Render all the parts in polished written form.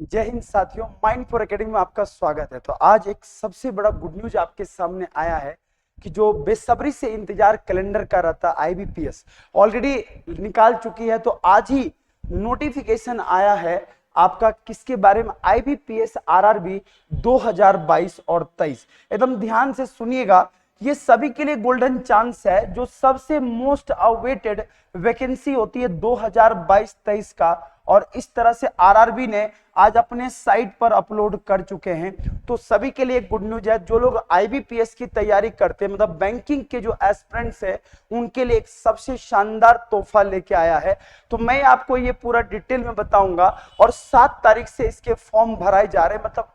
जय हिंद साथियों, mind for academy में आपका स्वागत है। तो आज एक सबसे बड़ा गुड न्यूज आपके सामने आया है कि जो बेसब्री से इंतजार कैलेंडर कर रहा था आईबीपीएस ऑलरेडी निकाल चुकी है। तो आज ही नोटिफिकेशन आया है आपका किसके बारे में, आईबीपीएस आरआरबी 2022 और 23। एकदम ध्यान से सुनिएगा, ये सभी के लिए गोल्डन चांस है। जो सबसे मोस्ट अवेटेड वैकेंसी होती है 2022-23 का, और इस तरह से आरआरबी ने आज अपने साइट पर अपलोड कर चुके हैं। तो सभी के लिए गुड न्यूज है। जो लोग आईबीपीएस की तैयारी करते हैं, मतलब बैंकिंग के जो एस्पिरेंट्स है, उनके लिए एक सबसे शानदार तोहफा लेके आया है। तो मैं आपको ये पूरा डिटेल में बताऊंगा। और 7 तारीख से इसके फॉर्म भराए जा रहे हैं, मतलब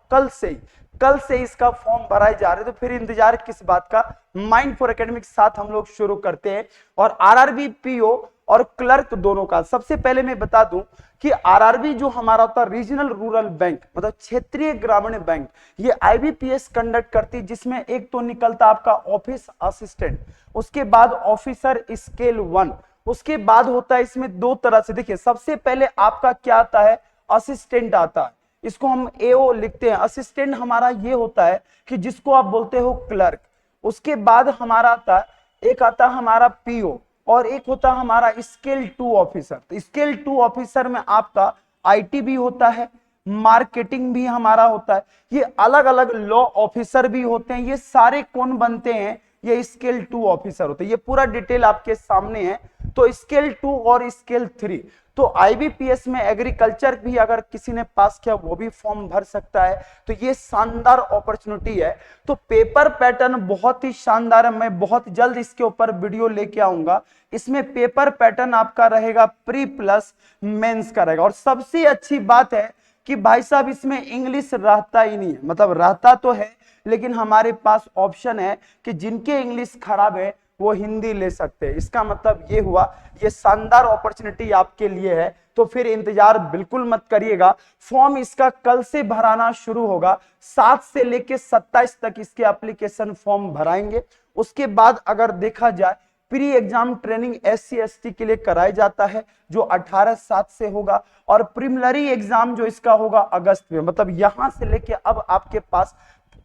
कल से इसका फॉर्म भराए जा रहे हैं। तो फिर इंतजार किस बात का, माइंड फॉर एकेडमी के साथ हम लोग शुरू करते हैं। और आरआरबी पीओ और क्लर्क दोनों का सबसे पहले मैं बता दूं कि आरआरबी जो हमारा होता है रीजनल रूरल बैंक, मतलब क्षेत्रीय ग्रामीण बैंक, ये आईबीपीएस कंडक्ट करती है। जिसमें एक तो निकलता आपका ऑफिस असिस्टेंट, उसके बाद ऑफिसर स्केल 1, उसके बाद होता है इसमें 2 तरह से। देखिए, सबसे पहले आपका क्या आता है, असिस्टेंट आता है। इसको हम एओ लिखते हैं। असिस्टेंट हमारा ये होता है कि जिसको आप बोलते हो क्लर्क। उसके बाद हमारा आता है, एक आता है हमारा पीओ, और एक होता है हमारा स्केल 2 ऑफिसर। तो स्केल 2 ऑफिसर में आपका आईटी भी होता है, मार्केटिंग भी हमारा होता है, ये अलग अलग लॉ ऑफिसर भी होते हैं। ये सारे कौन बनते हैं, ये स्केल 2 ऑफिसर होते हैं। ये पूरा डिटेल आपके सामने है। तो स्केल 2 और स्केल 3, तो आईबीपीएस में एग्रीकल्चर भी अगर किसी ने पास किया वो भी फॉर्म भर सकता है। तो ये शानदार अपॉर्चुनिटी है। तो पेपर पैटर्न बहुत ही शानदार है। मैं बहुत जल्द इसके ऊपर वीडियो लेके आऊंगा। इसमें पेपर पैटर्न आपका रहेगा प्री प्लस मेंस का रहेगा। और सबसे अच्छी बात है कि भाई साहब इसमें इंग्लिश रहता ही नहीं है, मतलब रहता तो है लेकिन हमारे पास ऑप्शन है कि जिनके इंग्लिश खराब है वो हिंदी ले सकते हैं। इसका मतलब ये हुआ, ये शानदार अपॉर्चुनिटी आपके लिए है। तो फिर इंतजार बिल्कुल मत करिएगा। फॉर्म इसका कल से भराना शुरू होगा। 7 से लेके 27 तक इसके एप्लीकेशन फॉर्म भराएंगे। उसके बाद अगर देखा जाए, pre exam training SC ST के लिए कराया जाता है, जो 18/7 से होगा। और प्रीलिमिनरी एग्जाम जो इसका होगा अगस्त में, मतलब यहां से लेके अब आपके पास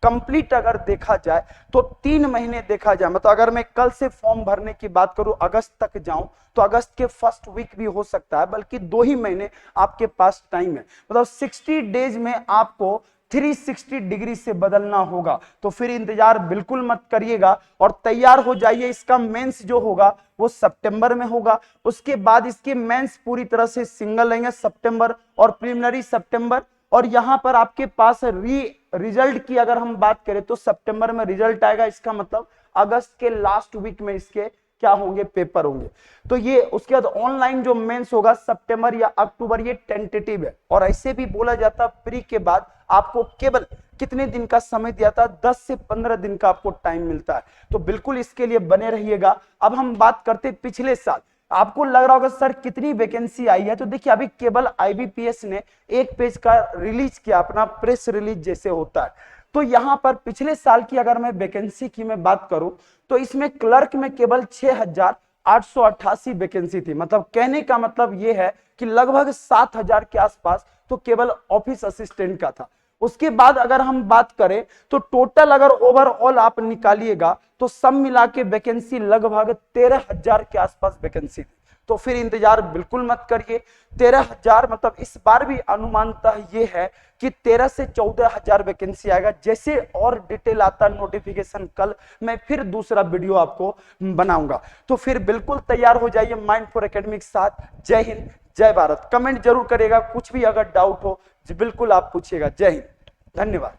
कंप्लीट अगर देखा जाए तो 3 महीने देखा जाए। मतलब अगर मैं कल से फॉर्म भरने की बात करूं, अगस्त तक जाऊं, तो अगस्त के फर्स्ट वीक भी हो सकता है, बल्कि 2 ही महीने आपके पास टाइम है। मतलब 60 डेज में आपको 360 डिग्री से बदलना होगा। तो फिर इंतजार बिल्कुल मत करिएगा और तैयार हो जाइए। इसका मेंस जो होगा वो सितंबर में होगा। उसके बाद इसके मेंस पूरी तरह से सिंगल रहेंगे सितंबर, और प्रीलिमिनरी सितंबर। और यहां पर आपके पास रिजल्ट की अगर हम बात करें तो सितंबर में रिजल्ट आएगा। इसका मतलब अगस्त के लास्ट वीक में इसके क्या होंगे, पेपर होंगे। तो ये उसके बाद ऑनलाइन जो मेंस होगा सितंबर या अक्टूबर, ये टेंटेटिव है। और ऐसे भी बोला जाता है प्री के बाद आपको केवल कितने दिन का समय दिया था, 10 से 15 दिन का आपको टाइम मिलता है। तो बिल्कुल इसके लिए बने रहिएगा। अब हम बात करते पिछले साल। आपको लग रहा होगा सर कितनी वैकेंसी आई है, तो देखिए अभी केवल आईबीपीएस ने 1 पेज का रिलीज किया, अपना प्रेस रिलीज जैसे होता है। तो यहां पर पिछले साल की अगर मैं वैकेंसी की मैं बात करूं, तो इसमें क्लर्क में केवल 6,888 वैकेंसी थी। मतलब कहने का मतलब यह है कि लगभग 7,000 के आसपास तो केवल ऑफिस असिस्टेंट का था। उसके बाद अगर हम बात करें तो टोटल अगर ओवरऑल आप निकालिएगा तो सब मिला के वैकेंसी लगभग 13,000 के आसपास वैकेंसी थी। तो फिर इंतजार बिल्कुल मत करिए। 13,000 मतलब इस बार भी अनुमानतः ये है कि 13 से 14,000 वैकेंसी आएगा। जैसे और डिटेल आता नोटिफिकेशन कल मैं फिर दूसरा वीडियो आपको बनाऊंगा। तो फिर बिल्कुल तैयार हो जाइए माइंड फॉर एकेडमी के साथ। जय हिंद, जय भारत। कमेंट जरूर करिएगा, कुछ भी अगर डाउट हो बिल्कुल आप पूछिएगा। जय हिंद, धन्यवाद।